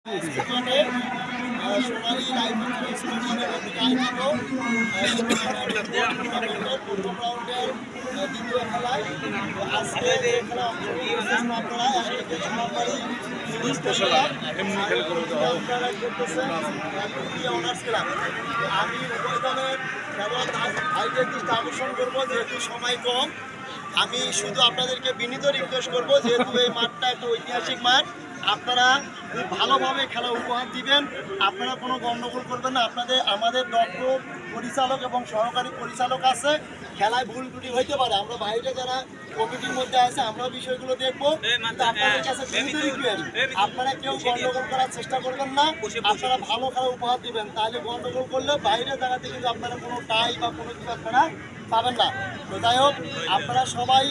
সোনালী life insurance কোম্পানির আয়োজিত প্রথম রাউন্ডের দ্বিতীয় খেলায় আজকে যে খেলা অংশগ্রহণ আপনারা অনার্স ক্লাব। আমি উভয় দলের খেলোয়াড় ভাইদের দৃষ্টি আকর্ষণ করবো, যেহেতু সময় কম। আমি শুধু আপনাদেরকে বিনীত রিকোয়েস্ট করবো, যেহেতু এই মাঠটা একটা ঐতিহাসিক মাঠ, আপনারা খুব ভালোভাবে খেলা উপহার দিবেন। আপনারা কোনো গণ্ডগোল করবেন না। আমাদের দক্ষ পরিচালক এবং সহকারী পরিচালক আছে, খেলায় ভুল ত্রুটি হইতে পারে। আমরা বাইরে যারা কমিটির মধ্যে আছে আমরা বিষয়গুলো দেখবো, কিন্তু আপনাদের কাছে বিনীত রিকোয়েস্ট, আপনারা কেউ গণ্ডগোল করার চেষ্টা করবেন না। আপনারা ভালো খেলা উপহার দিবেন, তাহলে গণ্ডগোল করলে বাইরে জায়গাতে কিন্তু আপনারা কোনো টাই বা কোনো কিছু আপনারা পাবেন না। তো যাই হোক, আপনারা সবাই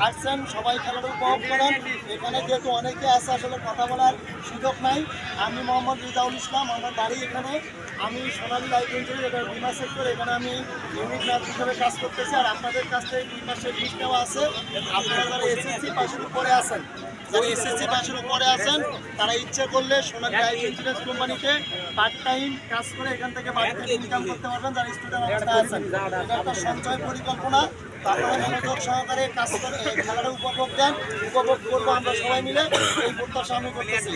আসছেন, সবাই খেলাটা উপভোগ করেন। এখানে যেহেতু অনেকে আছে, আসলে কথা বলার সুযোগ নাই। আমি মোহাম্মদ রিজাউল ইসলাম, আমার বাড়ি এখানে। আমি সোনালী লাইফ ইন্স্যুরেন্স, এটা বিমা সেক্টর, এখানে আমি ইউনিট ম্যাচ হিসেবে কাজ করতেছি। আর আপনাদের কাছ থেকে 2 মাসের লিস্ট নেওয়া আছে। আপনারা যারা এসএসসি পাশের উপরে আছেন, তারা ইচ্ছে করলে সোনালী লাইফ ইন্স্যুরেন্স কোম্পানিতে পার্ট টাইম কাজ করে এখান থেকে বাড়িতে ইনকাম করতে পারবেন। যারা স্টুডেন্ট অবস্থায় আছেন, এটা একটা সঞ্চয় পরিকল্পনা। আপনারা মনোযোগ সহকারে কাজ করে খেলাটা উপভোগ দেন। উপভোগ করবো আমরা সবাই মিলে, এই প্রত্যাশা আমি করতেছি।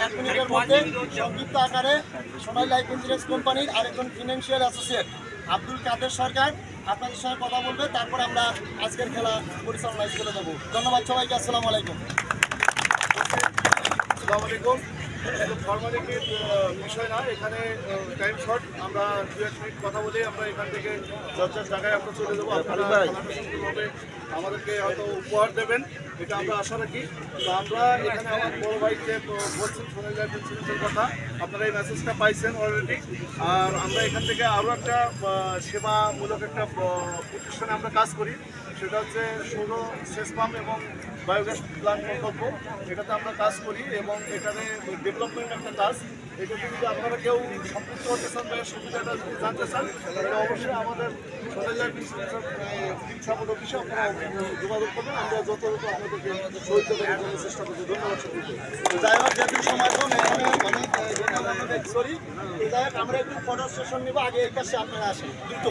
1 মিনিটের মধ্যে সংক্ষিপ্ত আকারে সোনালী লাইফ ইন্স্যুরেন্স কোম্পানির আরেকজন ফিনান্সিয়াল অ্যাসোসিয়েট আব্দুল কাদের সরকার আপনাদের সঙ্গে কথা বলবে, তারপর আমরা আজকের খেলা পরিচালনা করে দেবো। ধন্যবাদ সবাইকে। আসসালামু আলাইকুম। আসসালামু আলাইকুম। ফর্মালিটির বিষয় না, এখানে টাইম শর্ট। আমরা 2-1 মিনিট কথা বলে আমরা এখান থেকে চর্চার জায়গায় আমরা চলে যাবো। আপনারা সুন্দরভাবে আমাদেরকে হয়তো উপহার দেবেন, এটা আমরা আশা রাখি। তো আমরা এখানে আমার বড় ভাইকে বলছেন সোনালী লাইফ ইন্স্যুরেন্সের কথা, আপনারা এই মেসেজটা পাইছেন অলরেডি। আর আমরা এখান থেকে আরও একটা সেবামূলক একটা প্রতিষ্ঠানে আমরা কাজ করি, সেটা হচ্ছে সৌর সেচ পাম্প এবং বায়োগ্যাস প্লান্ট প্রকল্প। এটাতে আমরা কাজ করি এবং এখানে ডেভেলপমেন্ট একটা কাজ। এটাতে যদি আপনারা কেউ সম্পৃক্ত হতে চান বা সুবিধাটা যদি জানতে চান, তাহলে অবশ্যই আমাদের সোনালী লাইফ ইন্স্যুরেন্সের টিম সাপোর্ট অফিসে আপনারা যোগাযোগ করবেন। আমরা যথাযথ আপনাদেরকে সহযোগিতা করার চেষ্টা করছি। ধন্যবাদ সকলকে। যাই হোক, যেহেতু সময় কম, এখানে অনেক সরি। যাই হোক, আমরা একটু ফটো সেশন নিব। আগে এই পাশে আপনারা আসেন দ্রুত।